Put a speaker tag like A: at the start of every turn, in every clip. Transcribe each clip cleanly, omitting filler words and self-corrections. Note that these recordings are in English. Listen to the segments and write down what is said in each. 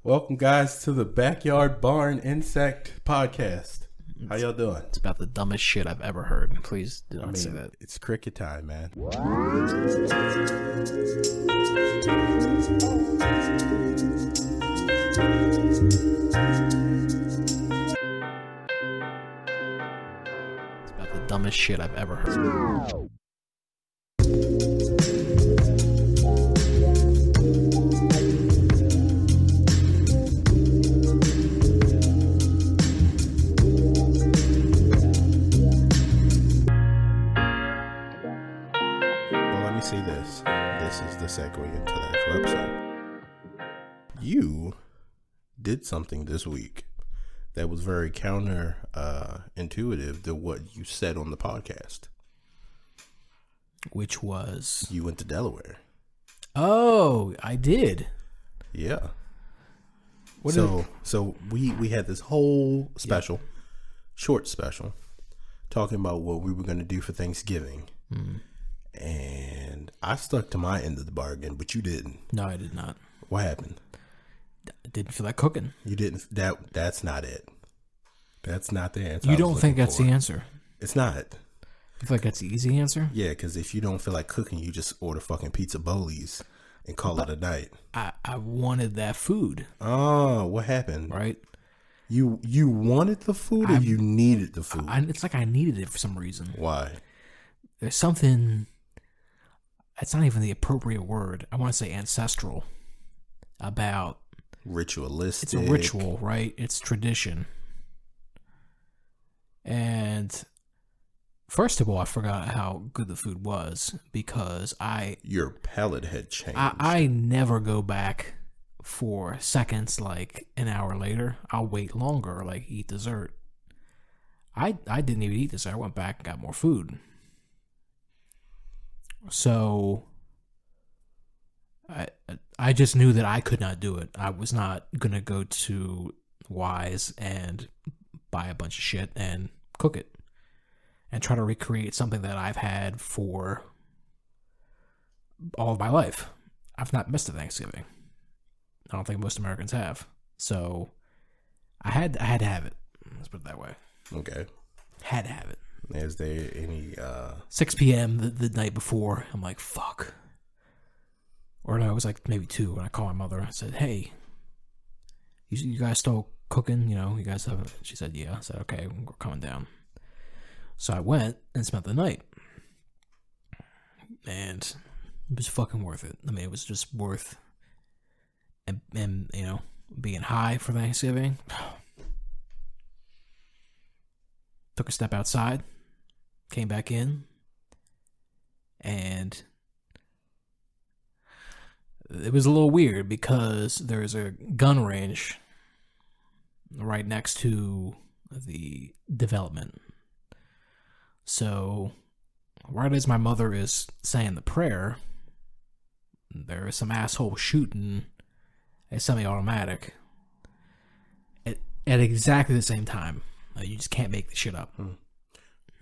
A: Welcome, guys, to the Backyard Barn Insect Podcast. How y'all doing?
B: It's about the dumbest shit I've ever heard. Please do not say that.
A: It's cricket time, man.
B: It's about the dumbest shit I've ever heard.
A: See this. This is the segue into the actual episode. You did something this week that was very counter intuitive to what you said on the podcast.
B: Which was?
A: You went to Delaware.
B: Oh, I did.
A: Yeah. So we had this whole special, short special, talking about what we were going to do for Thanksgiving. And I stuck to my end of the bargain, but you didn't.
B: No, I did not.
A: What happened?
B: I didn't feel like cooking.
A: You didn't. That's not it. That's not the answer.
B: You don't think that's the answer?
A: It's not.
B: You feel like that's the easy answer?
A: Yeah, because if you don't feel like cooking, you just order fucking pizza boli's and call it a night.
B: I wanted that food.
A: Oh, what happened?
B: Right?
A: You wanted the food, or you needed the food?
B: It's like I needed it for some reason.
A: Why?
B: There's something. It's not even the appropriate word. I want to say ancestral. About
A: ritualistic.
B: It's a ritual, right? It's tradition. And first of all, I forgot how good the food was because
A: your palate had changed.
B: I never go back for seconds, like an hour later. I'll wait longer, like eat dessert. I didn't even eat dessert. I went back and got more food. So I just knew that I could not do it. I was not going to go to Wise and buy a bunch of shit and cook it and try to recreate something that I've had for all of my life. I've not missed a Thanksgiving. I don't think most Americans have. So I had to have it. Let's put it that way.
A: Okay.
B: Had to have it.
A: Is there any
B: 6 p.m. the night before? I'm like, fuck. Or no, it was like maybe 2 when I called my mother. I said, hey, you guys still cooking? You know, you guys have. She said, yeah. I said, okay, we're coming down. So I went and spent the night, and it was fucking worth it. I mean, it was just worth, and you know, being high for Thanksgiving. Took a step outside. Came back in, and it was a little weird because there's a gun range right next to the development. So, right as my mother is saying the prayer, there is some asshole shooting a semi-automatic at exactly the same time. You just can't make this shit up.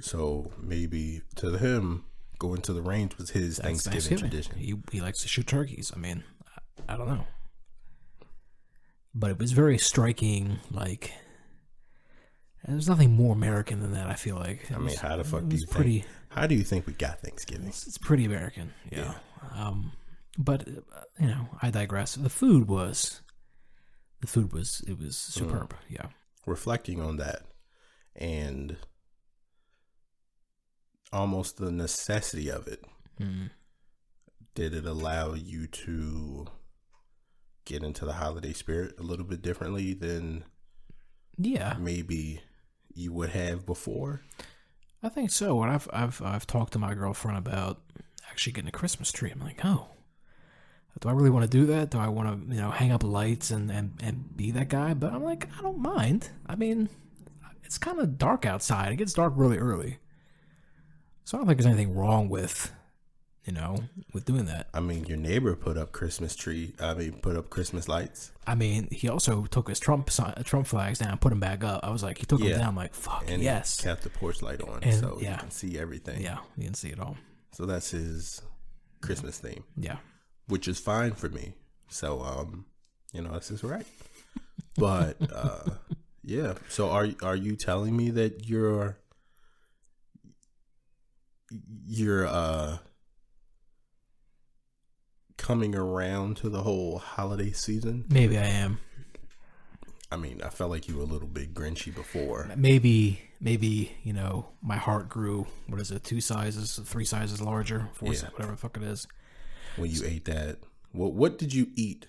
A: So maybe to him, going to the range was his Thanksgiving tradition.
B: He likes to shoot turkeys. I mean, I don't know. But it was very striking, like, there's nothing more American than that, I feel like.
A: I mean, how the fuck do you think? How do you think we got Thanksgiving?
B: It's pretty American, yeah. But, you know, I digress. The food was superb, yeah.
A: Reflecting on that, and almost the necessity of it. Did it allow you to get into the holiday spirit a little bit differently than maybe you would have before?
B: I think so. And I've talked to my girlfriend about actually getting a Christmas tree. I'm like, oh, do I really want to do that? Do I want to, hang up lights and be that guy? But I'm like, I don't mind. I mean, it's kind of dark outside. It gets dark really early. So I don't think there's anything wrong with doing that.
A: I mean, your neighbor put up Christmas lights.
B: I mean, he also took his Trump flags down, put them back up. I was like, he took them down. I'm like, fuck,
A: and
B: yes.
A: He kept the porch light on, so you can see everything.
B: Yeah, you can see it all.
A: So that's his Christmas theme.
B: Yeah.
A: Which is fine for me. So, this is right. But yeah. So are you telling me that you're coming around to the whole holiday season?
B: Maybe I am.
A: I mean, I felt like you were a little bit grinchy before.
B: Maybe, my heart grew, 2 sizes, 3 sizes larger, 4 sizes, whatever the fuck it is.
A: When you ate that, what did you eat?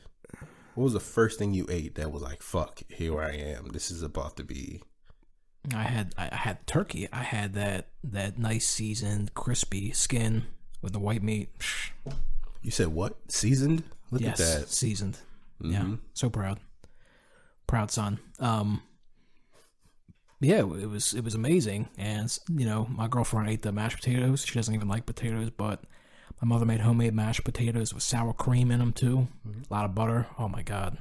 A: What was the first thing you ate that was like, fuck, here I am. This is about to be.
B: I had turkey. I had that nice seasoned, crispy skin with the white meat.
A: You said what? Seasoned? Look at that.
B: Seasoned. Mm-hmm. Yeah, so proud. Proud son. Yeah, it was amazing. And, my girlfriend ate the mashed potatoes. She doesn't even like potatoes, but my mother made homemade mashed potatoes with sour cream in them, too. Mm-hmm. A lot of butter. Oh, my God.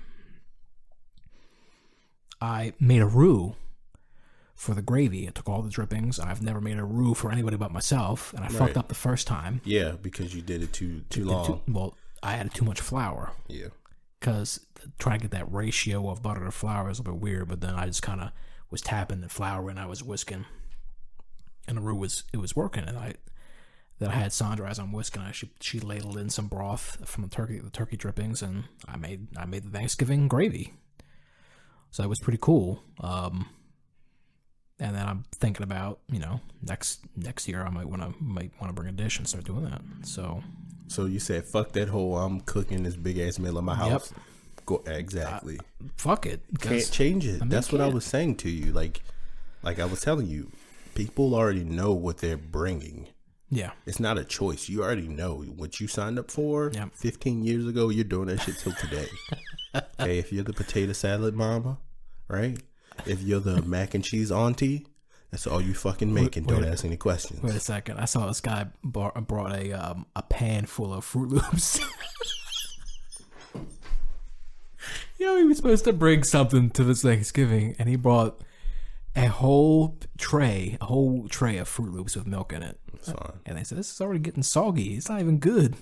B: I made a roux for the gravy. I took all the drippings. I've never made a roux for anybody but myself, and I fucked up the first time.
A: Yeah, because you did it too long.
B: I added too much flour.
A: Yeah.
B: Because trying to get that ratio of butter to flour is a bit weird, but then I just kind of was tapping the flour and I was whisking, and the roux was working. And I had Sandra, as I'm whisking, she ladled in some broth from the turkey drippings, and I made the Thanksgiving gravy. So it was pretty cool. And then I'm thinking about, next year I might want to bring a dish and start doing that.
A: So you said, fuck that whole I'm cooking this big ass meal in my house. Yep. Go exactly.
B: Fuck it.
A: Can't change it. That's what I was saying to you. Like I was telling you, people already know what they're bringing.
B: Yeah.
A: It's not a choice. You already know what you signed up for. 15 years ago, you're doing that shit till today. Okay, if you're the potato salad mama, right? If you're the mac and cheese auntie, that's all you fucking making. Don't ask any questions.
B: Wait a second. I saw this guy brought a pan full of Fruit Loops. He was supposed to bring something to this Thanksgiving, and he brought a whole tray of Fruit Loops with milk in it. And they said, this is already getting soggy. It's not even good.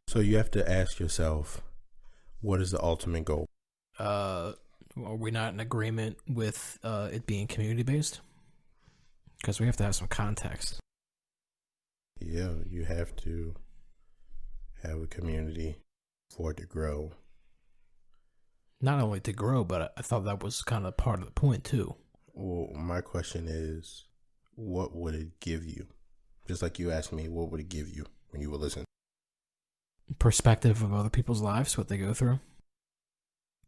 A: So you have to ask yourself, what is the ultimate goal?
B: Are we not in agreement with it being community-based? Because we have to have some context.
A: Yeah, you have to have a community for it to grow.
B: Not only to grow, but I thought that was kind of part of the point, too.
A: Well, my question is, what would it give you? Just like you asked me, what would it give you when you were listening?
B: Perspective of other people's lives, what they go through.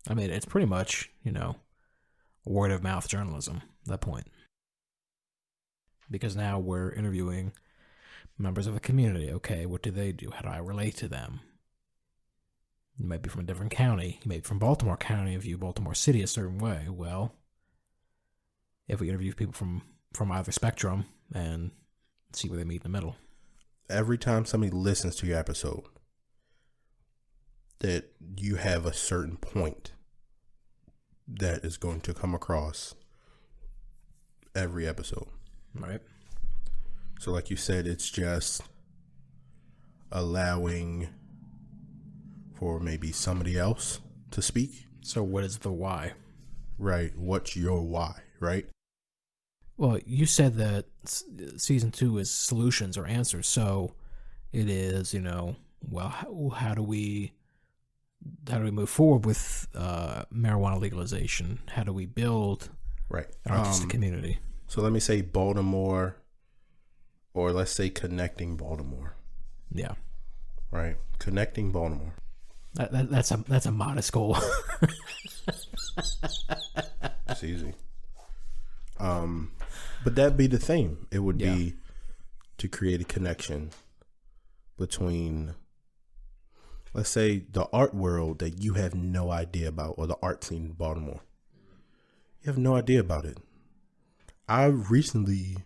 B: I mean, it's pretty much, word of mouth journalism at that point. Because now we're interviewing members of the community. Okay, what do they do? How do I relate to them? You might be from a different county. You may be from Baltimore County and view Baltimore City a certain way. Well, if we interview people from either spectrum and see where they meet in the middle.
A: Every time somebody listens to your episode, that you have a certain point that is going to come across every episode.
B: Right.
A: So like you said, it's just allowing for maybe somebody else to speak.
B: So what is the why?
A: Right. What's your why, right?
B: Well, you said that season 2 is solutions or answers. So it is, how do we move forward with marijuana legalization? How do we build an artistic community?
A: So let me say Baltimore, or let's say connecting Baltimore.
B: Yeah.
A: Right. Connecting Baltimore.
B: That's a modest goal.
A: It's easy. But that'd be the theme. It would be to create a connection between, let's say, the art world that you have no idea about, or the art scene in Baltimore. You have no idea about it. I recently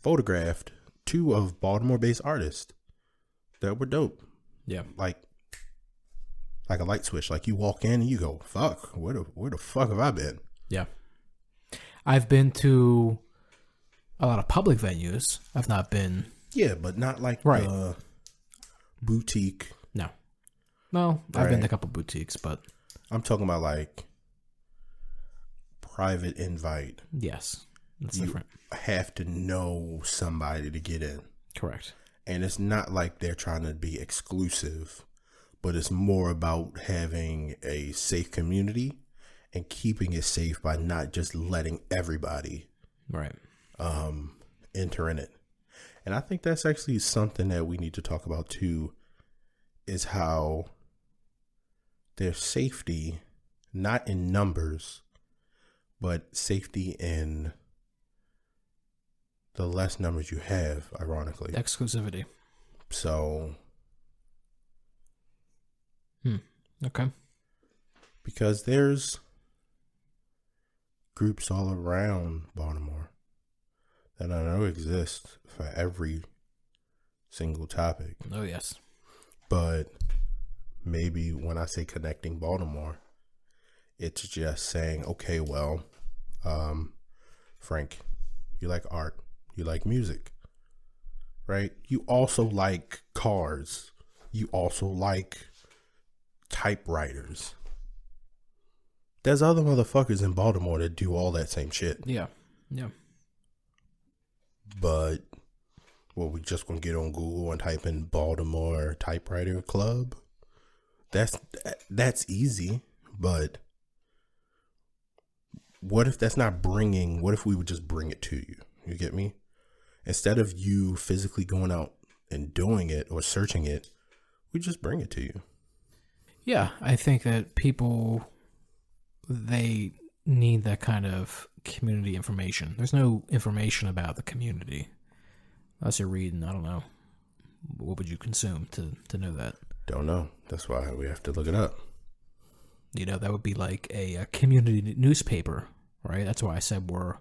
A: photographed 2 of Baltimore-based artists that were dope.
B: Yeah.
A: Like a light switch. Like you walk in and you go, fuck, where the fuck have I been?
B: Yeah. I've been to a lot of public venues. I've not been.
A: Yeah, but not like the boutique.
B: No, Well, I've been to a couple boutiques, but
A: I'm talking about like private invite.
B: Yes, that's
A: you
B: different.
A: Have to know somebody to get in.
B: Correct.
A: And it's not like they're trying to be exclusive, but it's more about having a safe community and keeping it safe by not just letting everybody enter in it. And I think that's actually something that we need to talk about too, is how there's safety, not in numbers, but safety in the less numbers you have, ironically.
B: Exclusivity.
A: So.
B: Okay.
A: Because there's groups all around Baltimore that I know exist for every single topic.
B: Oh, yes.
A: But maybe when I say connecting Baltimore, it's just saying, okay, well, Frank, you like art, you like music, right? You also like cars. You also like typewriters. There's other motherfuckers in Baltimore that do all that same shit.
B: Yeah.
A: But, well, we just gonna get on Google and type in Baltimore Typewriter Club? That's easy, but what if that's not bringing, what if we would just bring it to you? You get me? Instead of you physically going out and doing it or searching it, we just bring it to you.
B: Yeah, I think that people, they need that kind of community information. There's no information about the community. Unless you're reading, I don't know. What would you consume to know that?
A: Don't know. That's why we have to look it up.
B: You know, that would be like a community newspaper, right? That's why I said we're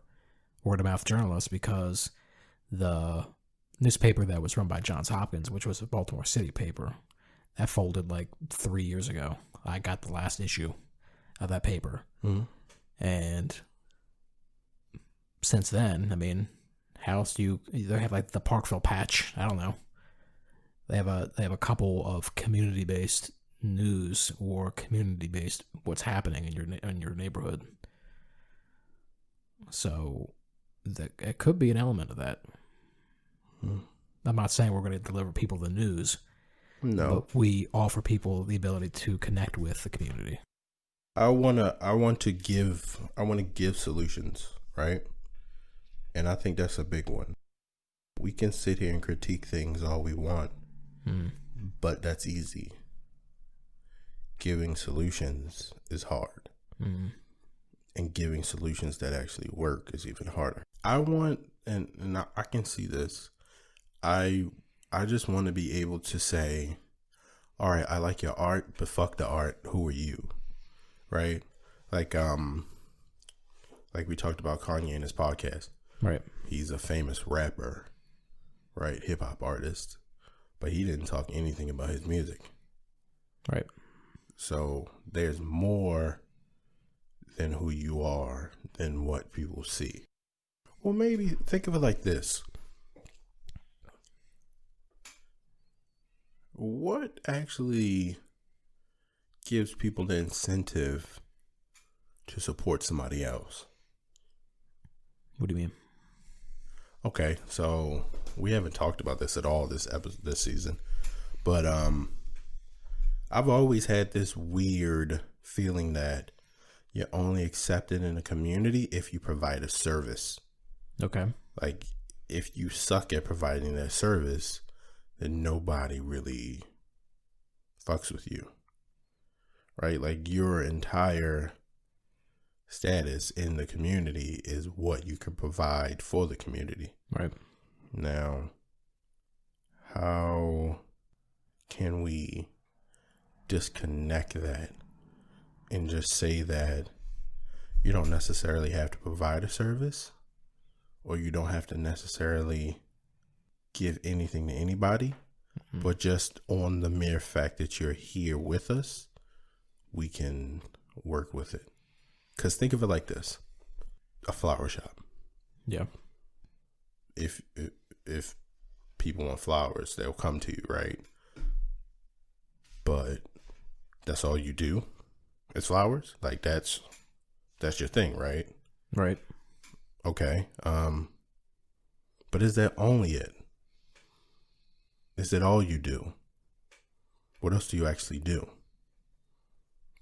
B: word-of-mouth journalists, because the newspaper that was run by Johns Hopkins, which was a Baltimore City paper, that folded like 3 years ago. I got the last issue of that paper.
A: Mm-hmm.
B: And since then, I mean, how else do they have like the Parkville Patch? I don't know. They have a couple of community-based news or community-based what's happening in your neighborhood. So it could be an element of that. I'm not saying we're going to deliver people the news.
A: No.
B: But we offer people the ability to connect with the community.
A: I want to give solutions, right? And I think that's a big one. We can sit here and critique things all we want, but that's easy. Giving solutions is hard. And giving solutions that actually work is even harder. I want, and I can see this, I just want to be able to say, all right, I like your art, but fuck the art. Who are you? Right? Like we talked about Kanye in his podcast.
B: Right.
A: He's a famous rapper, right? Hip hop artist, but he didn't talk anything about his music.
B: Right.
A: So there's more than who you are than what people see. Well, maybe think of it like this. What actually gives people the incentive to support somebody else?
B: What do you mean?
A: Okay, so we haven't talked about this at all this season, but I've always had this weird feeling that you're only accepted in a community if you provide a service.
B: Okay.
A: Like, if you suck at providing that service, then nobody really fucks with you, right? Like, your entire status in the community is what you can provide for the community.
B: Right.
A: Now, how can we disconnect that and just say that you don't necessarily have to provide a service, or you don't have to necessarily give anything to anybody, but just on the mere fact that you're here with us, we can work with it. Because think of it like this: a flower shop.
B: Yeah.
A: If people want flowers, they'll come to you, right? But that's all you do is flowers? Like that's your thing, right?
B: Right.
A: Okay. But is that only it? Is that all you do? What else do you actually do?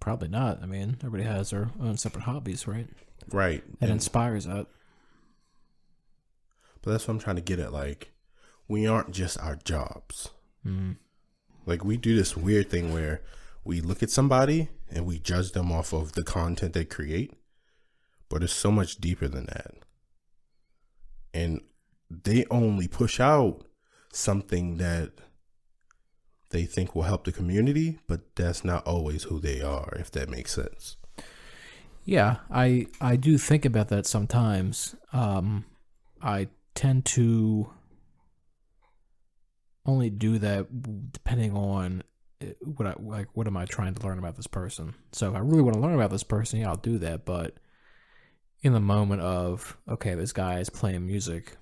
B: Probably not. I mean, everybody has their own separate hobbies, right?
A: Right.
B: That inspires that.
A: But that's what I'm trying to get at. Like, we aren't just our jobs. Mm-hmm. Like, we do this weird thing where we look at somebody and we judge them off of the content they create. But it's so much deeper than that. And they only push out something that they think will help the community, but that's not always who they are, if that makes sense.
B: Yeah, I do think about that sometimes. I tend to only do that depending on what am I trying to learn about this person. So if I really want to learn about this person, yeah, I'll do that. But in the moment of, okay, this guy is playing music,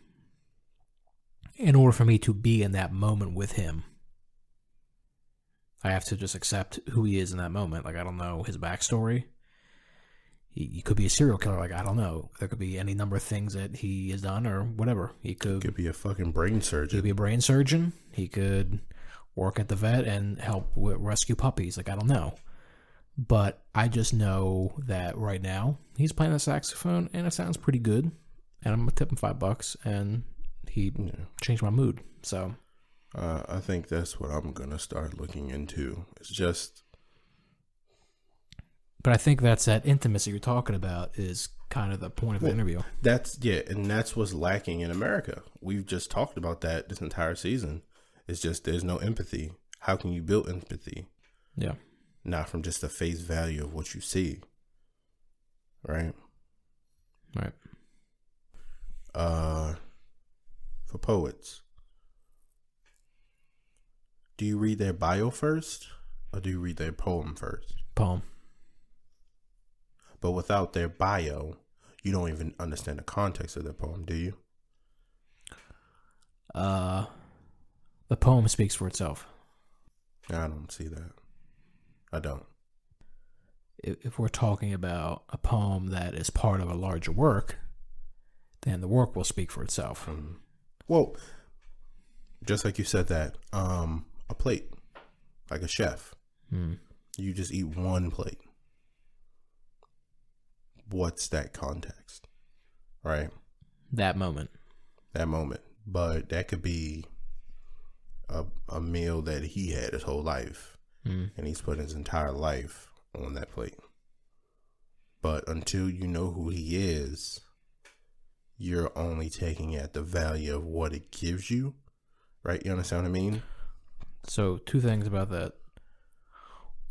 B: in order for me to be in that moment with him, I have to just accept who he is in that moment. Like, I don't know his backstory. He could be a serial killer. Like, I don't know. There could be any number of things that he has done or whatever. He could
A: be a fucking brain surgeon.
B: He could be a brain surgeon. He could work at the vet and help rescue puppies. Like, I don't know. But I just know that right now he's playing the saxophone and it sounds pretty good. And I'm going to tip him $5 and he changed my mood. So
A: I think that's what I'm going to start looking into. It's just...
B: But I think that's that intimacy you're talking about is kind of the point of the interview.
A: And that's what's lacking in America. We've just talked about that this entire season. It's just there's no empathy. How can you build empathy?
B: Yeah.
A: Not from just the face value of what you see. Right?
B: Right.
A: For poets, do you read their bio first or do you read their poem first?
B: Poem.
A: But without their bio, you don't even understand the context of their poem, do you?
B: The poem speaks for itself.
A: I don't see that. I don't.
B: If we're talking about a poem that is part of a larger work, then the work will speak for itself.
A: Mm-hmm. Well, just like you said that, a plate, like a chef, you just eat one plate. What's that context, right?
B: That moment.
A: But that could be a meal that he had his whole life, and he's put his entire life on that plate. But until you know who he is, you're only taking at the value of what it gives you, right? You understand what I mean?
B: So 2 things about that.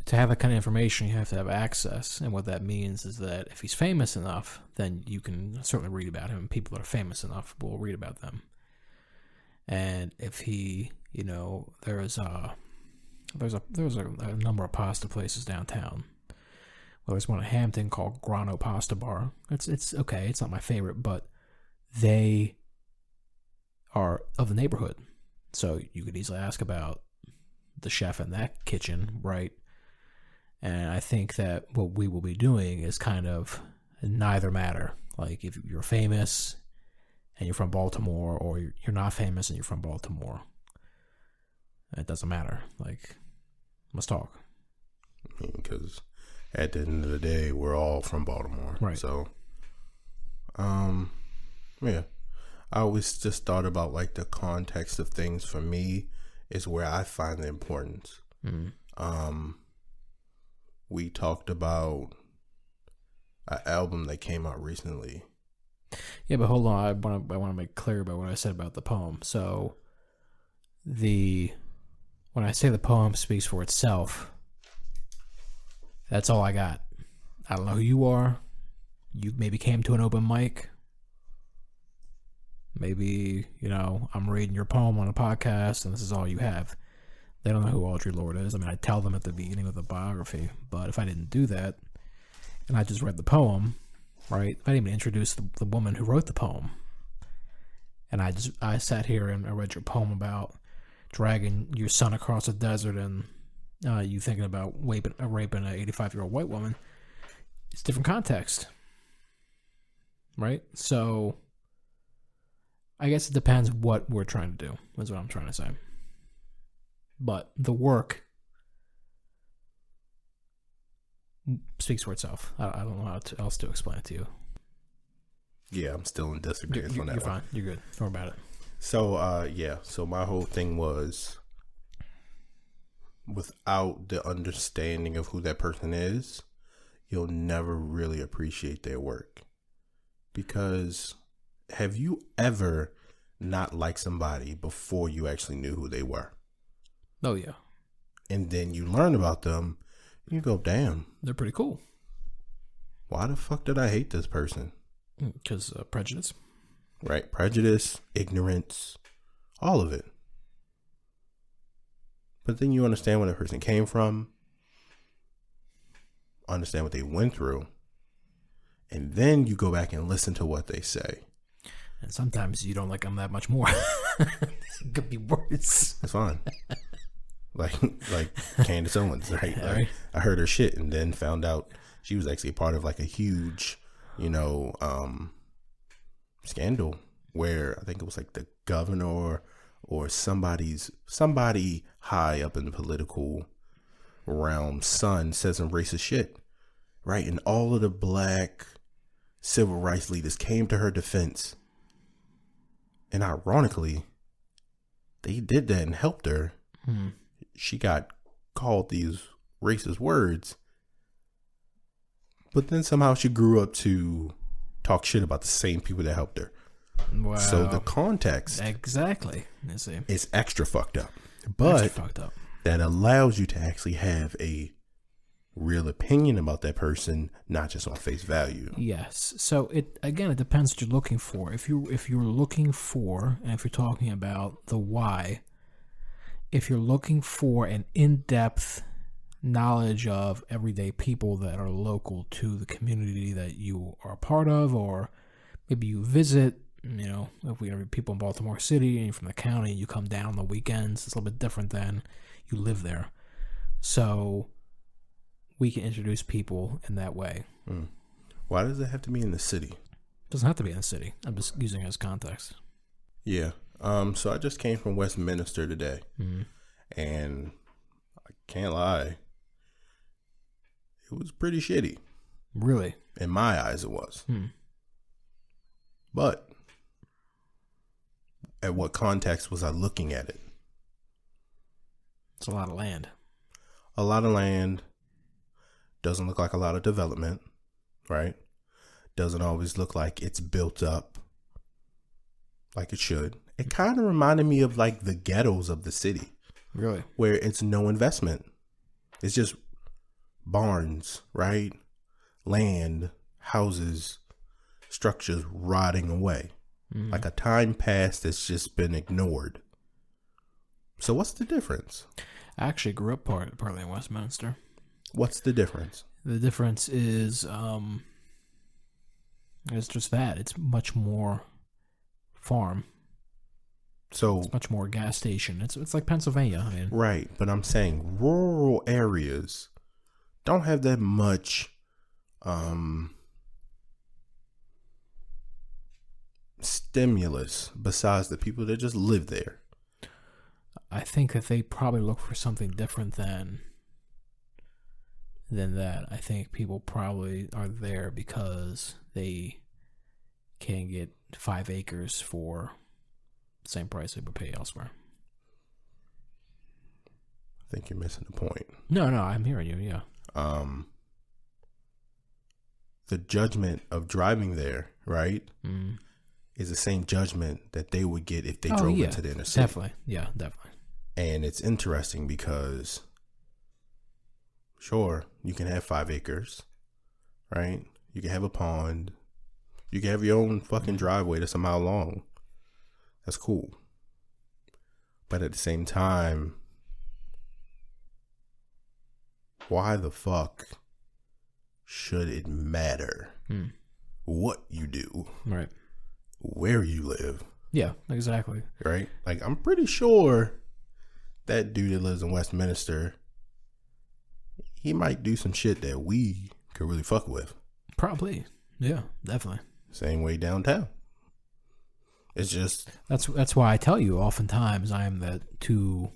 B: To have that kind of information, you have to have access. And what that means is that if he's famous enough, then you can certainly read about him. People that are famous enough will read about them. And if he, there's a number of pasta places downtown. Well, there's one in Hampton called Grano Pasta Bar. It's okay. It's not my favorite, but they are of the neighborhood. So you could easily ask about the chef in that kitchen, right? And I think that what we will be doing is kind of neither matter. Like if you're famous and you're from Baltimore, or you're not famous and you're from Baltimore, it doesn't matter. Like, let's talk.
A: Because at the end of the day, we're all from Baltimore.
B: Right.
A: So, yeah. I always just thought about like the context of things for me is where I find the importance. We talked about an album that came out recently.
B: Yeah, but hold on. I want to make clear about what I said about the poem. So, when I say the poem speaks for itself, that's all I got. I don't know who you are. You maybe came to an open mic. Maybe, I'm reading your poem on a podcast and this is all you have. They don't know who Audre Lorde is. I mean, I tell them at the beginning of the biography, but if I didn't do that and I just read the poem, right? If I didn't even introduce the woman who wrote the poem, and I sat here and I read your poem about dragging your son across the desert and you thinking about raping an 85-year-old white woman, it's different context, right? So I guess it depends what we're trying to do, is what I'm trying to say. But the work speaks for itself. I don't know how else to explain it to you.
A: Yeah, I'm still in disagreement on that.
B: You're fine. You're good. Don't worry about it.
A: So, So my whole thing was, without the understanding of who that person is, you'll never really appreciate their work. Because have you ever not liked somebody before you actually knew who they were?
B: Oh, yeah.
A: And then you learn about them, and you go, damn.
B: They're pretty cool.
A: Why the fuck did I hate this person?
B: Because prejudice.
A: Right. Prejudice, ignorance, all of it. But then you understand where the person came from, understand what they went through, and then you go back and listen to what they say.
B: And sometimes you don't like them that much more. It could be worse.
A: That's fine. like Candace Owens, right? Like, I heard her shit and then found out she was actually a part of like a huge, scandal where I think it was like the governor or somebody high up in the political realm son said some racist shit, right? And all of the black civil rights leaders came to her defense. And ironically, they did that and helped her. She got called these racist words, but then somehow she grew up to talk shit about the same people that helped her. Wow. So the context
B: exactly
A: is extra fucked up, but that allows you to actually have a real opinion about that person, not just on face value.
B: Yes. So it depends what you're looking for. If you're looking for, and if you're talking about the why, if you're looking for an in-depth knowledge of everyday people that are local to the community that you are a part of, or maybe you visit, if we have people in Baltimore City and you're from the county, you come down on the weekends, it's a little bit different than you live there. So we can introduce people in that way.
A: Why does it have to be in the city?
B: It doesn't have to be in the city. I'm just using it as context.
A: Yeah. So I just came from Westminster today, and I can't lie, it was pretty shitty.
B: Really?
A: In my eyes, it was. But at what context was I looking at it?
B: It's a lot of land.
A: A lot of land. Doesn't look like a lot of development, right? Doesn't always look like it's built up like it should. It kind of reminded me of like the ghettos of the city.
B: Really?
A: Where it's no investment. It's just barns, right? Land, houses, structures rotting away. Like a time past that's just been ignored. So what's the difference?
B: I actually grew up partly in Westminster.
A: What's the difference?
B: The difference is it's just that. It's much more farm.
A: So
B: it's much more gas station. It's like Pennsylvania. I mean,
A: right, but I'm saying rural areas don't have that much stimulus besides the people that just live there.
B: I think that they probably look for something different than that. I think people probably are there because they can get 5 acres for the same price they would pay elsewhere.
A: I think you're missing the point.
B: No, I'm hearing you, yeah.
A: The judgment of driving there, right, is the same judgment that they would get if they drove into the inner city.
B: Definitely. Yeah, definitely.
A: And it's interesting because, sure, you can have 5 acres, right? You can have a pond. You can have your own fucking driveway that's a mile long. That's cool. But at the same time, why the fuck should it matter what you do?
B: Right.
A: Where you live.
B: Yeah, exactly.
A: Right? Like, I'm pretty sure that dude that lives in Westminster he might do some shit that we could really fuck with.
B: Probably. Yeah, definitely.
A: Same way downtown. It's just
B: that's why I tell you oftentimes I am the 2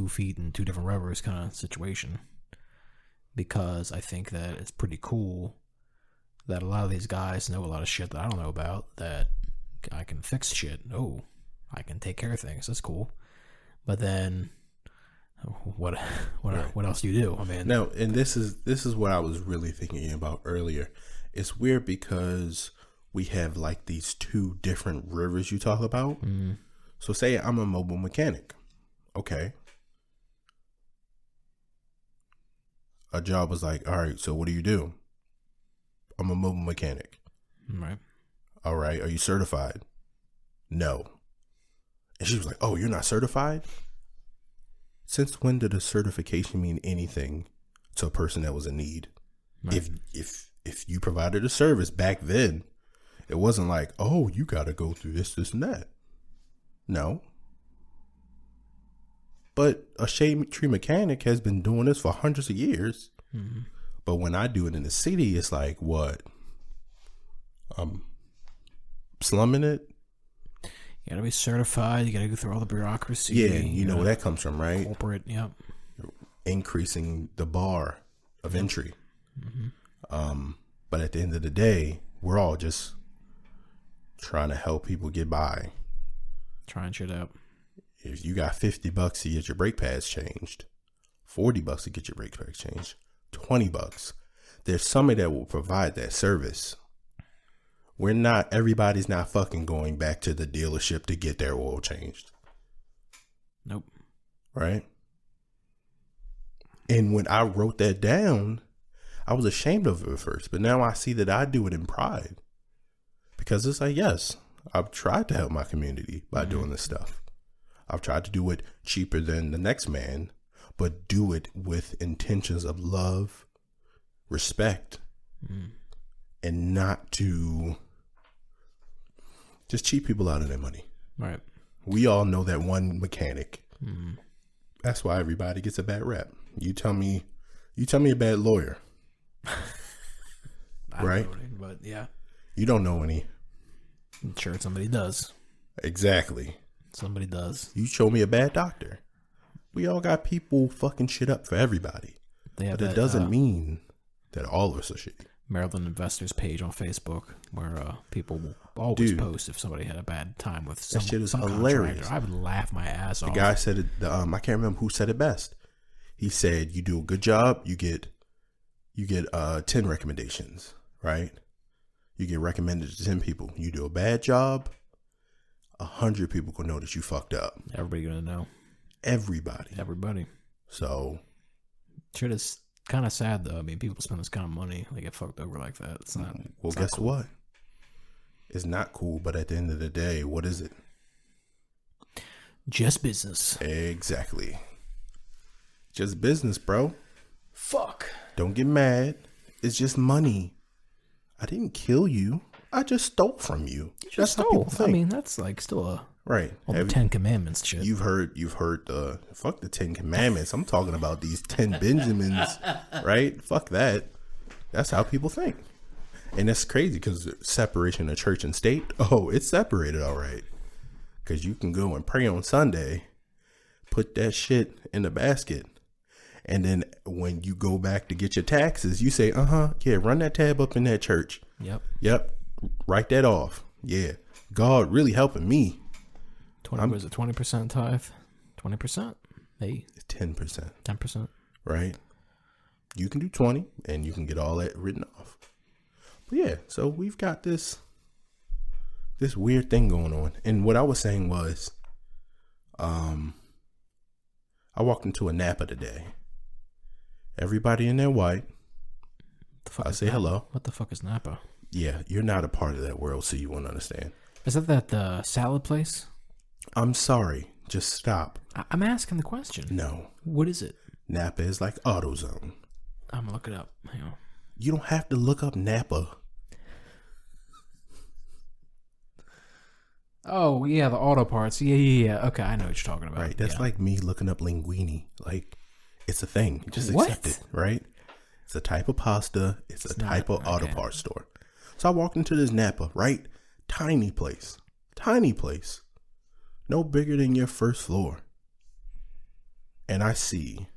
B: feet in 2 different rivers kind of situation, because I think that it's pretty cool that a lot of these guys know a lot of shit that I don't know about, that I can fix shit. Oh, I can take care of things. That's cool. But then what else do you do? I mean,
A: no, and this is what I was really thinking about earlier. It's weird because we have like these 2 different rivers you talk about. Mm-hmm. So say I'm a mobile mechanic. Okay. A job was like, all right, so what do you do? I'm a mobile mechanic.
B: Right.
A: All right. Are you certified? No. And she was like, oh, you're not certified? Since when did a certification mean anything to a person that was in need? Right. If you provided a service back then, it wasn't like, oh, you got to go through this, and that. No. But a shade tree mechanic has been doing this for hundreds of years. Mm-hmm. But when I do it in the city, it's like, what? I'm slumming it.
B: You got to be certified. You got to go through all the bureaucracy.
A: Yeah, you know where that comes from, right?
B: Corporate, yeah.
A: Increasing the bar of entry. Mm-hmm. But at the end of the day, we're all just trying to help people get by.
B: Trying shit out.
A: If you got $50 to get your brake pads changed, $40 to get your brake pads changed, $20, there's somebody that will provide that service. Everybody's not fucking going back to the dealership to get their oil changed.
B: Nope.
A: Right? And when I wrote that down, I was ashamed of it at first, but now I see that I do it in pride. Because it's like, yes, I've tried to help my community by doing this stuff. I've tried to do it cheaper than the next man, but do it with intentions of love, respect, and not to just cheat people out of their money.
B: Right.
A: We all know that one mechanic. That's why everybody gets a bad rap. You tell me a bad lawyer. Right?
B: But yeah.
A: You don't know any.
B: I'm sure somebody does.
A: Exactly.
B: Somebody does.
A: You show me a bad doctor. We all got people fucking shit up for everybody. But it doesn't mean that all of us are shitty.
B: Maryland Investors page on Facebook where people will always post if somebody had a bad time with some,
A: that shit is
B: some
A: hilarious.
B: I would laugh my ass off.
A: The guy said it, I can't remember who said it best. He said, you do a good job, you get 10 recommendations, right? You get recommended to 10 people. You do a bad job, 100 people can know that you fucked up.
B: Everybody gonna know.
A: Everybody. So
B: shit is kind of sad though. I mean, people spend this kind of money, they get fucked over like that. It's not.
A: Well, guess cool. What? It's not cool. But at the end of the day, what is it?
B: Just business.
A: Exactly. Just business, bro.
B: Fuck.
A: Don't get mad. It's just money. I didn't kill you. I just stole from you.
B: That's how people think. I mean, that's like still a
A: right.
B: All the 10 Commandments shit.
A: You've heard the fuck the 10 Commandments. I'm talking about these 10 Benjamins, right? Fuck that. That's how people think. And that's crazy because separation of church and state. Oh, it's separated all right. Because you can go and pray on Sunday, put that shit in the basket. And then when you go back to get your taxes, you say, yeah, run that tab up in that church. Yep. Write that off. Yeah. God really helping me.
B: 20% tithe? 20%? Hey.
A: 10%.
B: 10%.
A: Right. You can do 20 and you can get all that written off. But yeah, so we've got this weird thing going on. And what I was saying was, I walked into a Napa today. Everybody in there white. I say hello.
B: What the fuck is Napa?
A: Yeah, you're not a part of that world, so you won't understand.
B: Is that salad place?
A: I'm sorry. Just stop.
B: I'm asking the question.
A: No.
B: What is it?
A: Napa is like AutoZone.
B: I'm going to look it up. Hang on.
A: You don't have to look up Napa.
B: Oh, yeah, the auto parts. Yeah. Okay, I know what you're talking about.
A: Right, that's like me looking up linguine. Like, It's a thing. Just accept it, right? It's a type of pasta. It's a type of auto parts store. So I walked into this Napa, right? Tiny place. No bigger than your first floor. And I see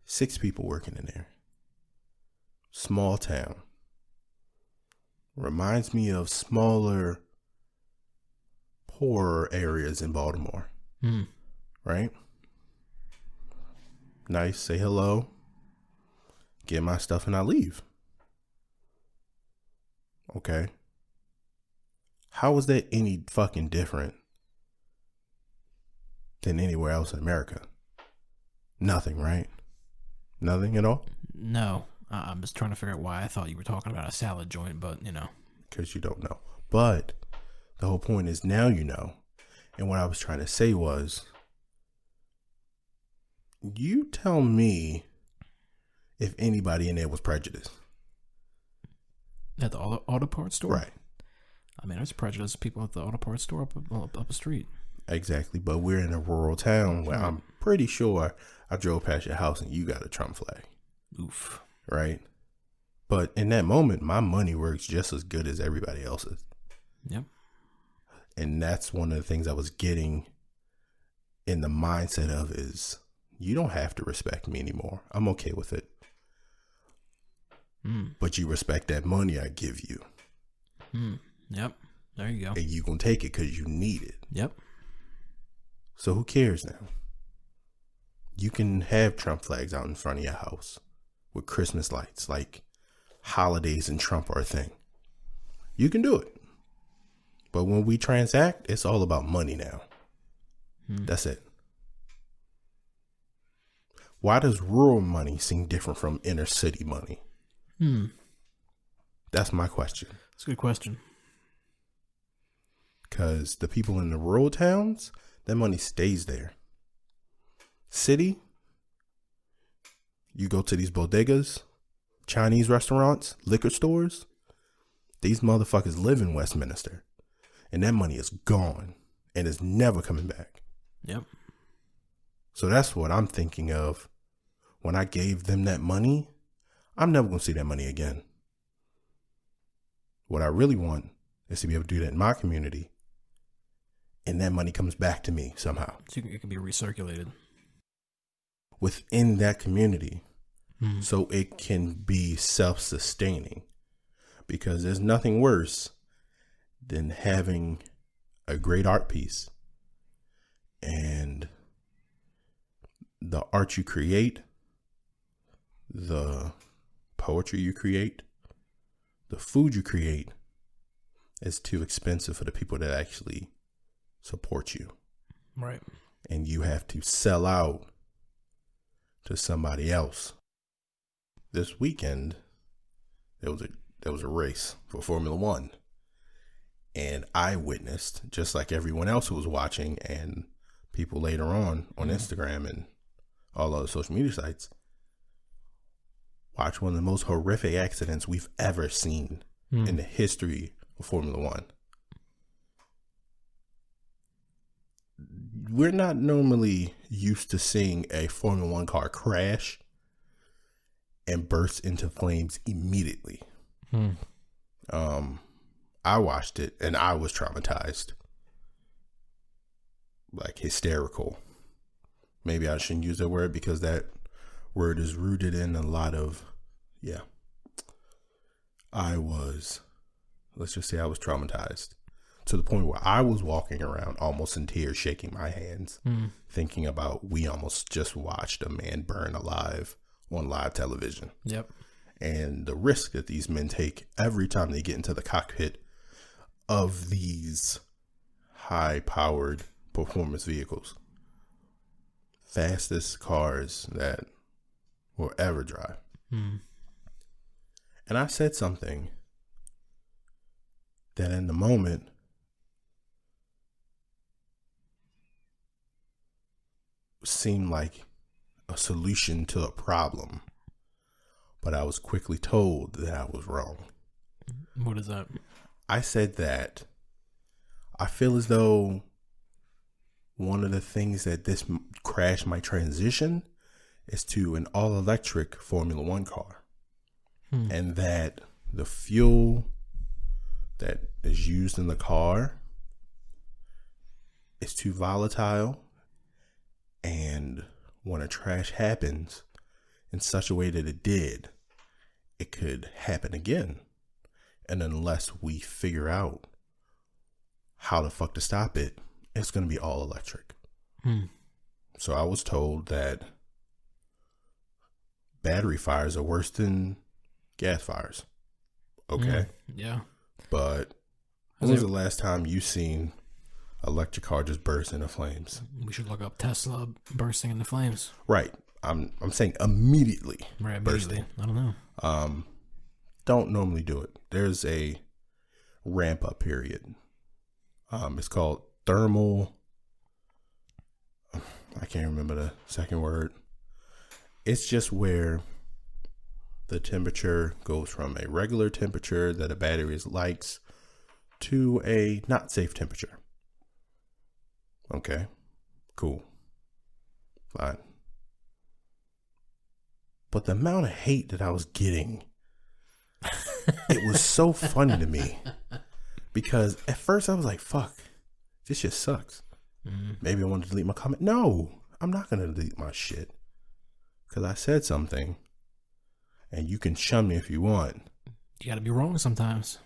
A: 6 people working in there. Small town. Reminds me of smaller, poorer areas in Baltimore. Right? Nice. Say hello. Get my stuff and I leave. Okay. How is that any fucking different than anywhere else in America? Nothing, right? Nothing at all?
B: No. I'm just trying to figure out why I thought you were talking about a salad joint, but
A: Because you don't know. But the whole point is now you know. And what I was trying to say was, you tell me if anybody in there was prejudiced.
B: At the auto parts store?
A: Right.
B: I mean, there's prejudiced people at the auto parts store up the street.
A: Exactly. But we're in a rural town where I'm pretty sure I drove past your house and you got a Trump flag.
B: Oof.
A: Right? But in that moment, my money works just as good as everybody else's.
B: Yep.
A: And that's one of the things I was getting in the mindset of is, you don't have to respect me anymore. I'm okay with it. But you respect that money I give you.
B: Yep. There you go.
A: And you gonna take it because you need it.
B: Yep.
A: So who cares now? You can have Trump flags out in front of your house with Christmas lights, like holidays and Trump are a thing. You can do it. But when we transact, it's all about money now. That's it. Why does rural money seem different from inner city money? That's my question.
B: That's a good question.
A: Because the people in the rural towns, that money stays there. City, you go to these bodegas, Chinese restaurants, liquor stores. These motherfuckers live in Westminster. And that money is gone and is never coming back.
B: Yep.
A: So that's what I'm thinking of. When I gave them that money, I'm never going to see that money again. What I really want is to be able to do that in my community. And that money comes back to me somehow.
B: So it can be recirculated.
A: Within that community. So it can be self-sustaining. Because there's nothing worse than having a great art piece. And the art you create, the poetry you create, the food you create is too expensive for the people that actually support you.
B: Right.
A: And you have to sell out to somebody else. This weekend, there was a race for Formula One. And I witnessed, just like everyone else who was watching and people later on Instagram and all other social media sites, watch one of the most horrific accidents we've ever seen in the history of Formula One. We're not normally used to seeing a Formula One car crash and burst into flames immediately. I watched it and I was traumatized. Like hysterical. Maybe I shouldn't use that word because that word is rooted in a lot of, let's just say I was traumatized to the point where I was walking around almost in tears, shaking my hands, thinking about we almost just watched a man burn alive on live television.
B: Yep.
A: And the risk that these men take every time they get into the cockpit of these high-powered performance vehicles. Fastest cars that will ever drive. And I said something that in the moment seemed like a solution to a problem, but I was quickly told that I was wrong.
B: What is that?
A: I said that I feel as though one of the things that this crash might transition is to an all-electric Formula One car. And that the fuel that is used in the car is too volatile, and when a crash happens in such a way that it did, it could happen again. And unless we figure out how the fuck to stop it, it's going to be all electric. So I was told that battery fires are worse than gas fires. Okay.
B: Yeah.
A: But when was the last time you seen an electric car just burst into flames?
B: We should look up Tesla bursting into flames.
A: Right. I'm saying immediately.
B: Right, immediately. Bursting. I don't know.
A: Don't normally do it. There's a ramp up period. It's called thermal. I can't remember the second word. It's just where the temperature goes from a regular temperature that a battery likes to a not safe temperature. Okay, cool, fine. But the amount of hate that I was getting, it was so funny to me. Because at first I was like, fuck, this shit sucks. Maybe I want to delete my comment. No, I'm not going to delete my shit. Because I said something. And you can shun me if you want.
B: You got to be wrong sometimes.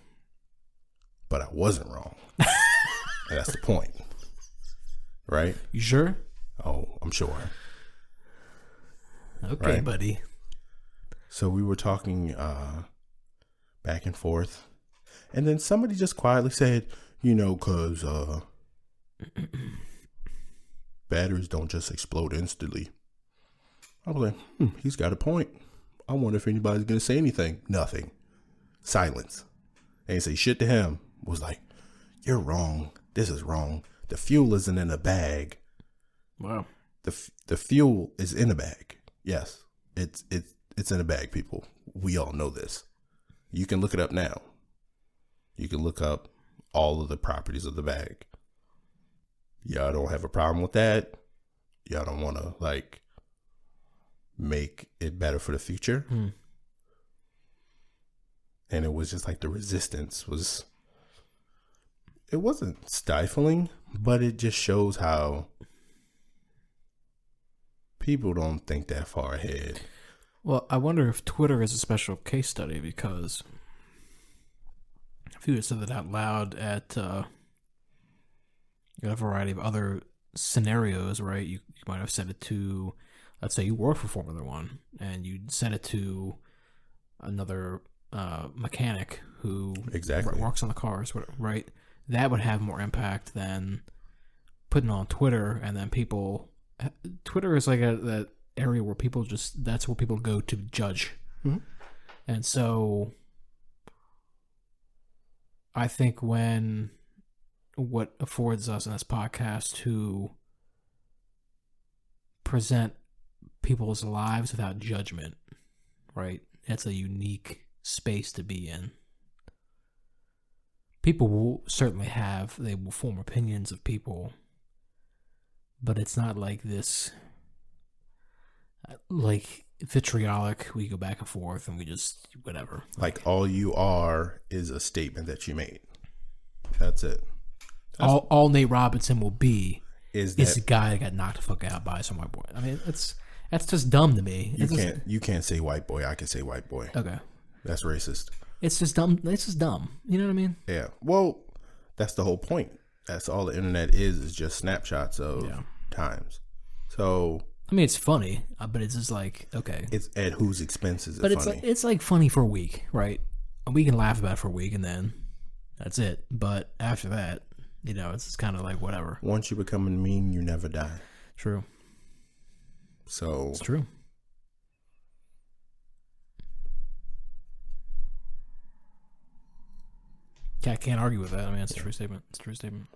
A: But I wasn't wrong. And that's the point. Right?
B: You sure?
A: Oh, I'm sure.
B: Okay, right? Buddy.
A: So we were talking back and forth. And then somebody just quietly said, because batteries don't just explode instantly. I was like, he's got a point. I wonder if anybody's going to say anything. Nothing. Silence. They didn't say shit to him. Was like, you're wrong. This is wrong. The fuel isn't in a bag.
B: Wow.
A: The fuel is in a bag. Yes. It's in a bag, people. We all know this. You can look it up now. You can look up all of the properties of the bag. Y'all don't have a problem with that. Y'all don't want to make it better for the future. And it was just like the resistance was, it wasn't stifling, but it just shows how people don't think that far ahead.
B: Well, I wonder if Twitter is a special case study, because if you had said that out loud at a variety of other scenarios, right? You might have said it to, let's say you work for Formula One, and you sent it to another mechanic who works on the cars, right? That would have more impact than putting it on Twitter, and then people. Twitter is like that area where people that's where people go to judge, and so I think what affords us in this podcast to present people's lives without judgment, right? It's a unique space to be in. People will certainly they will form opinions of people, but it's not like this, like vitriolic, we go back and forth and we just, whatever.
A: Like all you are is a statement that you made. That's it.
B: All Nate Robinson will be is the guy that got knocked the fuck out by some white boy. I mean, that's just dumb to me.
A: You can't say white boy. I can say white boy.
B: Okay.
A: That's racist.
B: It's just dumb. It's just dumb. You know what I mean?
A: Yeah. Well, that's the whole point. That's all the internet is just snapshots of times. So
B: I mean, it's funny, but it's just like, okay.
A: It's at whose expense is it
B: funny?
A: But
B: it's like funny for a week, right? We can laugh about it for a week and then that's it. But after that, it's just kind of like whatever.
A: Once you become a meme, you never die.
B: True.
A: So
B: it's true. I can't argue with that. I mean, it's a true statement. It's a true statement.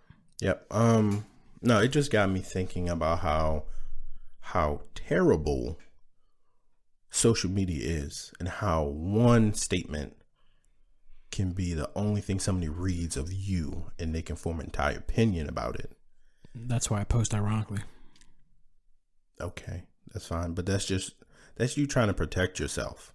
A: Yep. No, it just got me thinking about how terrible social media is, and how one statement can be the only thing somebody reads of you, and they can form an entire opinion about it.
B: That's why I post ironically.
A: Okay. That's fine. But that's you trying to protect yourself.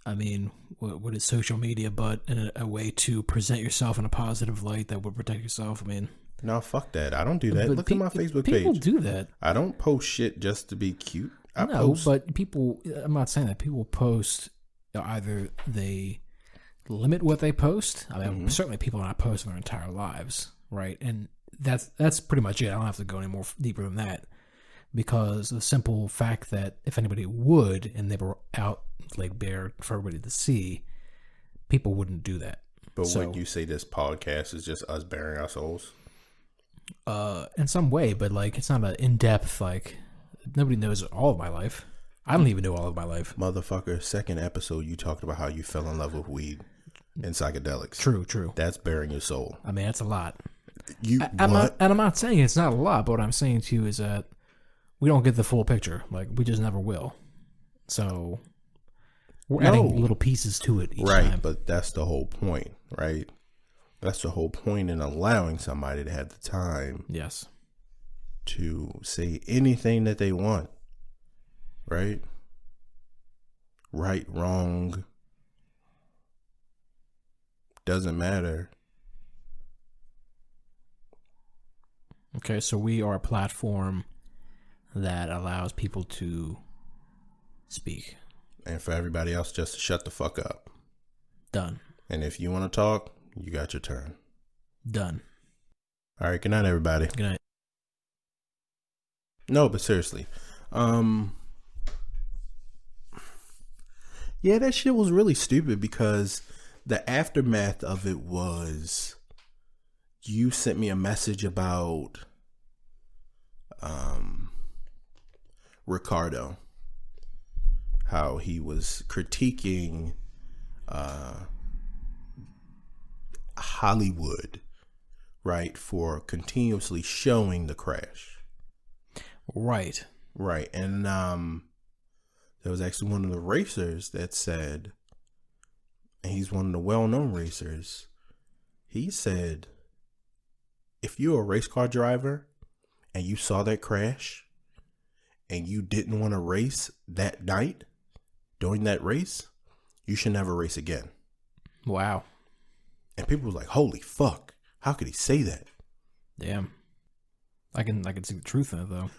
B: I mean, what is social media but a way to present yourself in a positive light that would protect yourself? I mean,
A: no, fuck that. I don't do that. Look at my Facebook page.
B: People do that.
A: I don't post shit just to be cute.
B: But people, I'm not saying that. People post, either they limit what they post. I mean, certainly people are not posting their entire lives, right? And that's pretty much it. I don't have to go any more deeper than that, because the simple fact that if anybody would, and they were out laid bare for everybody to see, people wouldn't do that.
A: But would you say this podcast is just us bearing our souls?
B: In some way, but like it's not an in-depth, like nobody knows all of my life. I don't even know all of my life.
A: Motherfucker, second episode you talked about how you fell in love with weed and psychedelics.
B: True.
A: That's bearing your soul.
B: I mean, that's a lot.
A: I'm
B: not saying it's not a lot, but what I'm saying to you is that we don't get the full picture. Like, we just never will. So we're adding little pieces to it each time.
A: Right, but that's the whole point, right? That's the whole point in allowing somebody to have the time.
B: Yes.
A: To say anything that they want. Right? Right, wrong. Doesn't matter.
B: Okay, so we are a platform that allows people to speak.
A: And for everybody else just to shut the fuck up.
B: Done.
A: And if you want to talk, you got your turn.
B: Done.
A: All right, good night, everybody.
B: Good night.
A: No, but seriously. Yeah, that shit was really stupid, because the aftermath of it was you sent me a message about Ricardo, how he was critiquing Hollywood, right, for continuously showing the crash.
B: Right.
A: And there was actually one of the racers that said, and he's one of the well-known racers, he said, if you're a race car driver and you saw that crash and you didn't want to race that night during that race, you should never race again.
B: Wow.
A: And people were like, holy fuck, how could he say that?
B: Damn. I can see the truth in it, though.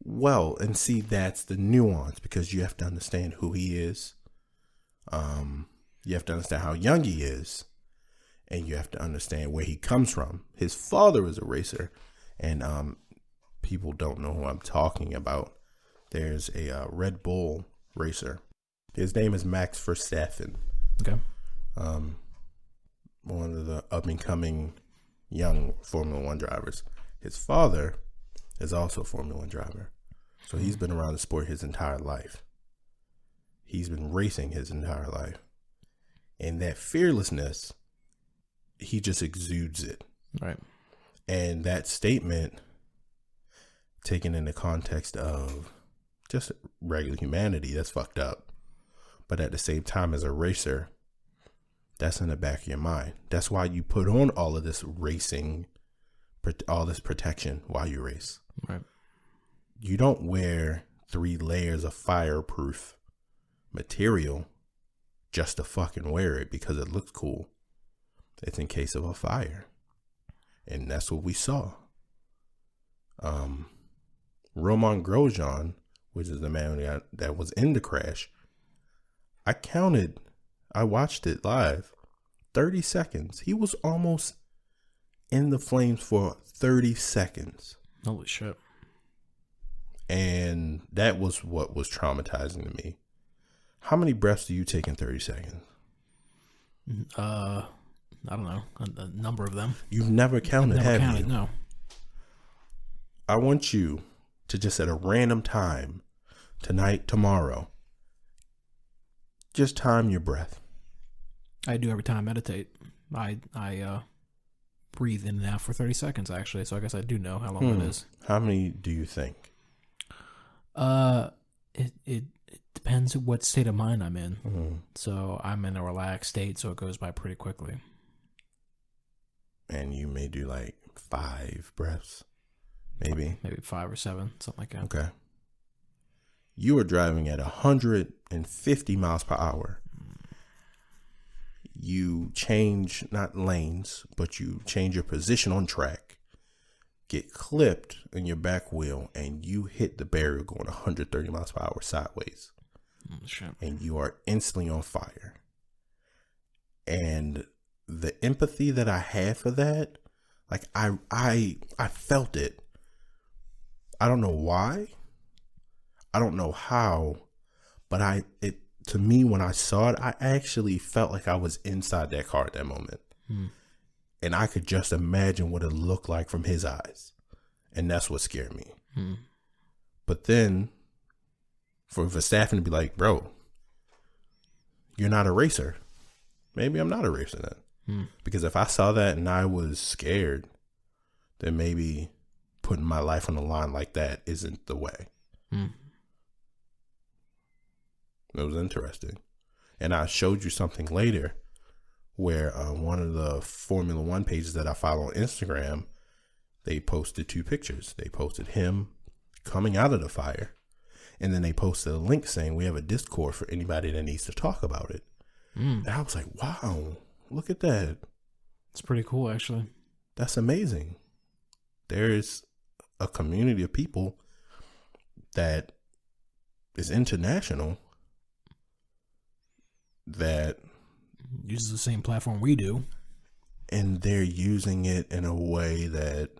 A: Well, and see, that's the nuance, because you have to understand who he is. You have to understand how young he is, and you have to understand where he comes from. His father is a racer, and people don't know who I'm talking about. There's a Red Bull racer. His name is Max Verstappen.
B: Okay.
A: One of the up-and-coming young Formula One drivers. His father is also a Formula One driver. So he's been around the sport his entire life. He's been racing his entire life. And that fearlessness, he just exudes it.
B: Right.
A: And that statement, taken in the context of just regular humanity, that's fucked up. But at the same time, as a racer, that's in the back of your mind. That's why you put on all of this racing, all this protection while you race.
B: Right.
A: You don't wear 3 layers of fireproof material just to fucking wear it because it looks cool. It's in case of a fire. And that's what we saw. Romain Grosjean, which is the man that was in the crash, I watched it live, 30 seconds. He was almost in the flames for 30 seconds.
B: Holy shit.
A: And that was what was traumatizing to me. How many breaths do you take in 30 seconds?
B: I don't know. A number of them.
A: You've never counted, have you?
B: No.
A: I want you to just at a random time, tonight, tomorrow, just time your breath.
B: I do every time I meditate. I breathe in and out for 30 seconds, actually. So I guess I do know how long it is.
A: How many do you think?
B: It depends what state of mind I'm in.
A: Mm-hmm.
B: So I'm in a relaxed state, so it goes by pretty quickly.
A: And you may do like 5 breaths, maybe
B: 5 or 7, something like that.
A: Okay. You are driving at 150 miles per hour. You change, not lanes, but you change your position on track, get clipped in your back wheel, and you hit the barrier going 130 miles per hour sideways.
B: Shit.
A: And you are instantly on fire. And the empathy that I had for that, like I felt it. I don't know why. I don't know how, but to me, when I saw it, I actually felt like I was inside that car at that moment. And I could just imagine what it looked like from his eyes. And that's what scared me. But then for Verstappen to be like, bro, you're not a racer. Maybe I'm not a racer then. Because if I saw that and I was scared, then maybe putting my life on the line like that isn't the way. It was interesting. And I showed you something later where one of the Formula One pages that I follow on Instagram, they posted 2 pictures. They posted him coming out of the fire, and then they posted a link saying we have a Discord for anybody that needs to talk about it. And I was like, wow, look at that.
B: It's pretty cool, actually.
A: That's amazing. There's a community of people that is international that
B: uses the same platform we do,
A: and they're using it in a way that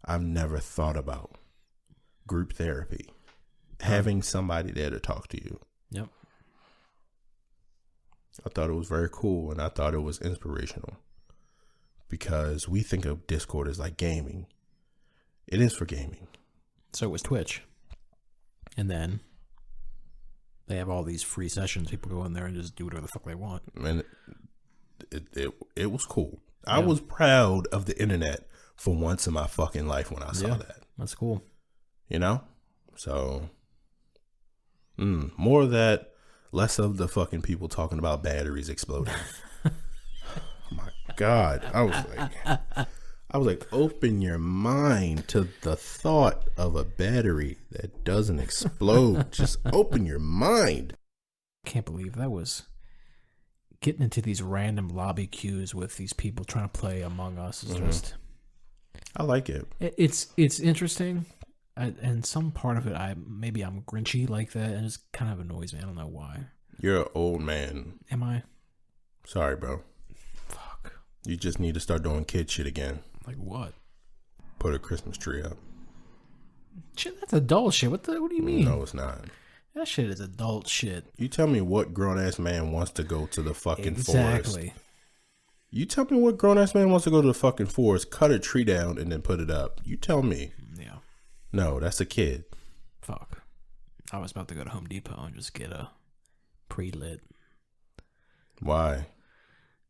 A: I've never thought about. Group therapy, having somebody there to talk to you.
B: Yep.
A: I thought it was very cool, and I thought it was inspirational, because we think of Discord as like gaming. It is for gaming.
B: So it was Twitch, and then they have all these free sessions. People go in there and just do whatever the fuck they want.
A: And it was cool. Yeah. I was proud of the internet for once in my fucking life when I saw that.
B: That's cool.
A: You know? So, more of that, less of the fucking people talking about batteries exploding. Oh my God. I was like, open your mind to the thought of a battery that doesn't explode. Just open your mind.
B: I can't believe that was getting into these random lobby queues with these people trying to play Among Us is just.
A: I like it.
B: It's interesting, and some part of it, maybe I'm grinchy like that, and it just kind of annoys me. I don't know why.
A: You're an old man.
B: Am I?
A: Sorry, bro.
B: Fuck.
A: You just need to start doing kid shit again.
B: Like what?
A: Put a Christmas tree up.
B: Shit, that's adult shit. What do you mean?
A: No, it's not.
B: That shit is adult shit.
A: You tell me what grown-ass man wants to go to the fucking forest.
B: Exactly.
A: You tell me what grown-ass man wants to go to the fucking forest, cut a tree down, and then put it up. You tell me.
B: Yeah.
A: No, that's a kid.
B: Fuck. I was about to go to Home Depot and just get a pre-lit.
A: Why?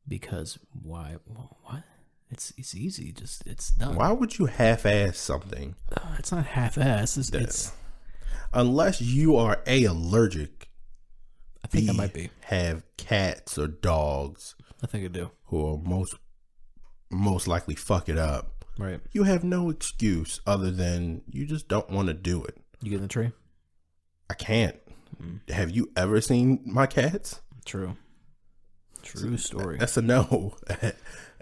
B: Because why? Well, what? It's easy. Just it's done.
A: Why would you half-ass something?
B: It's not half-ass. It's
A: unless you are allergic.
B: I think I might be.
A: Have cats or dogs.
B: I think I do.
A: Who are most likely fuck it up.
B: Right.
A: You have no excuse other than you just don't want to do it.
B: You get in the tree?
A: I can't. Have you ever seen my cats?
B: True story.
A: That's a no.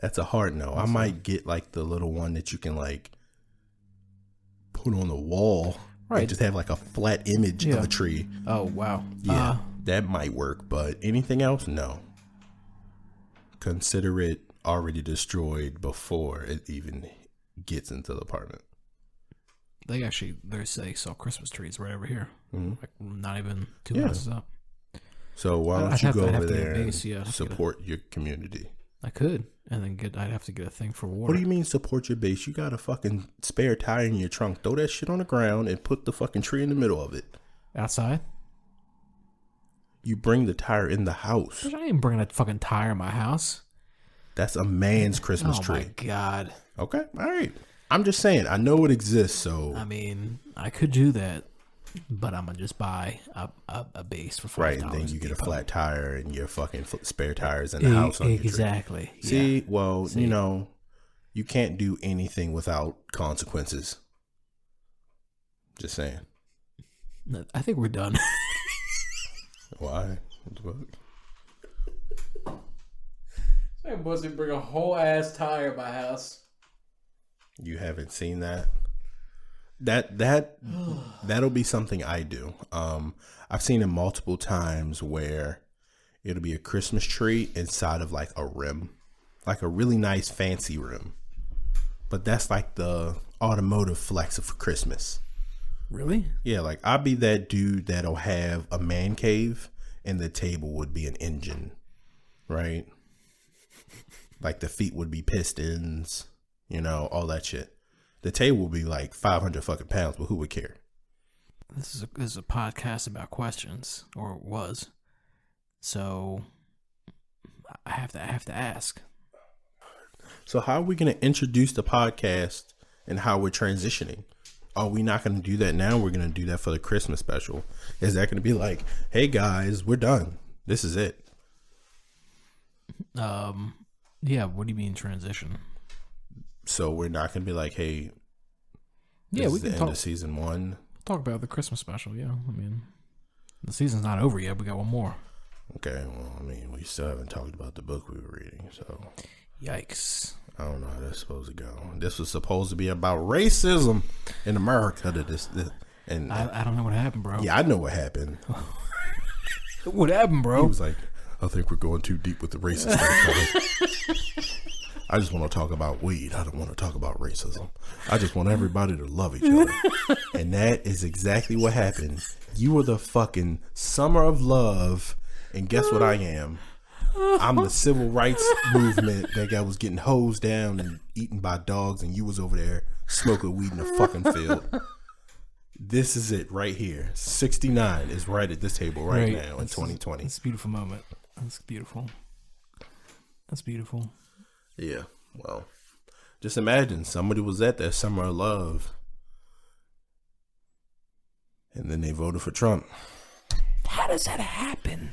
A: That's a hard no. I might get like the little one that you can like put on the wall. Right. And just have like a flat image of a tree.
B: Oh, wow.
A: Yeah. That might work, but anything else, no. Consider it already destroyed before it even gets into the apartment.
B: They sell Christmas trees right over here. Like not even 2 houses up.
A: So why don't you go over there and support your community?
B: I could, and then I'd have to get a thing for water.
A: What do you mean support your base? You got a fucking spare tire in your trunk. Throw that shit on the ground and put the fucking tree in the middle of it.
B: Outside?
A: You bring the tire in the house.
B: I ain't bringing a fucking tire in my house.
A: That's a man's Christmas tree.
B: Oh my God.
A: Okay, all right. I'm just saying, I know it exists, so.
B: I mean, I could do that, but I'm going to just buy a base for $5.
A: Right, and then you get a flat tire and your fucking spare tires in the house on
B: exactly.
A: Your tree. See, you know, you can't do anything without consequences. Just saying.
B: I think we're done.
A: Why?
B: That wasn't bring a whole ass tire to my house.
A: You haven't seen that? That'll be something I do. I've seen it multiple times where it'll be a Christmas tree inside of like a rim, like a really nice fancy rim. But that's like the automotive flex of Christmas.
B: Really?
A: Yeah, like I'll be that dude that'll have a man cave and the table would be an engine, right? Like the feet would be pistons, you know, all that shit. The table would be like 500 fucking pounds, but who would care?
B: This is a podcast about questions, or it was. So I have to ask.
A: So how are we going to introduce the podcast and how we're transitioning? Are we not going to do that now? We're going to do that for the Christmas special. Is that going to be like, hey guys, we're done. This is it.
B: Yeah. What do you mean transition?
A: So we're not going to be like, hey,
B: yeah, we
A: can
B: can
A: end
B: talk
A: of season 1.
B: Talk about the Christmas special. Yeah, I mean, the season's not over yet. We got one more.
A: Okay. Well, I mean, we still haven't talked about the book we were reading. So,
B: yikes.
A: I don't know how that's supposed to go. This was supposed to be about racism in America. And
B: I don't know what happened, bro.
A: Yeah, I know what happened.
B: What happened, bro?
A: He was like, I think we're going too deep with the racist thing. I just want to talk about weed. I don't want to talk about racism. I just want everybody to love each other. And that is exactly what happened. You were the fucking summer of love. And guess what I am? I'm the civil rights movement that guy was getting hosed down and eaten by dogs, and you was over there smoking weed in the fucking field. This is it right here. 69 is right at this table right now in 2020.
B: It's a beautiful moment. That's beautiful. That's beautiful.
A: Yeah. Well, just imagine somebody was at that summer of love, and then they voted for Trump.
B: How does that happen?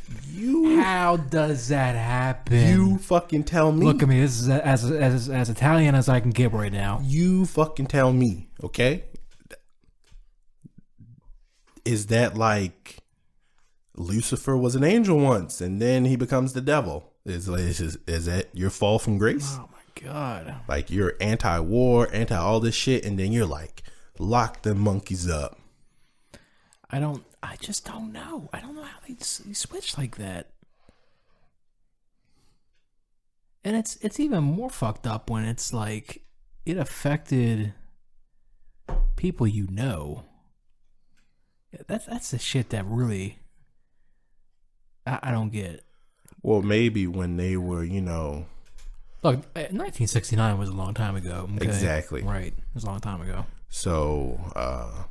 B: How does that happen?
A: You fucking tell me.
B: Look at me. This is as Italian as I can get right now.
A: You fucking tell me, okay? Is that like Lucifer was an angel once, and then he becomes the devil? Is that your fall from grace?
B: Oh my god!
A: Like you're anti-war, anti all this shit, and then you're like, lock them monkeys up.
B: I just don't know. I don't know how they switch like that. And it's even more fucked up when it's like it affected people you know. That's the shit that really I don't get.
A: Well, maybe when they were, you know.
B: Look, 1969 was a long time ago. Okay?
A: Exactly.
B: Right. It was a long time ago.
A: So,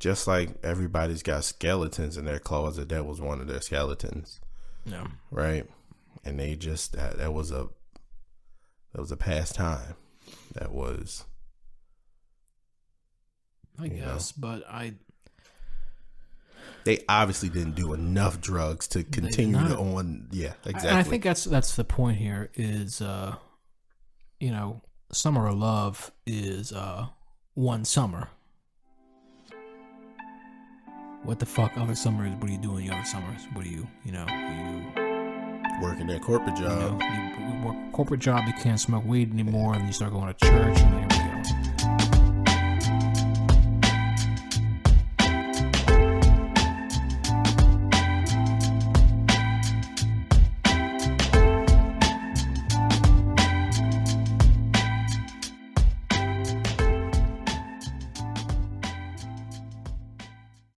A: just like everybody's got skeletons in their closet, that was one of their skeletons.
B: Yeah.
A: Right. And they just that was a past time. That was.
B: I guess, but
A: they obviously didn't do enough drugs to continue on. Yeah, exactly.
B: And I think that's the point here is, Summer of Love is one summer. What the fuck other summers? What are you doing the other summers? What do you
A: working that corporate job?
B: You work a corporate job. You can't smoke weed anymore, and you start going to church, and there we go.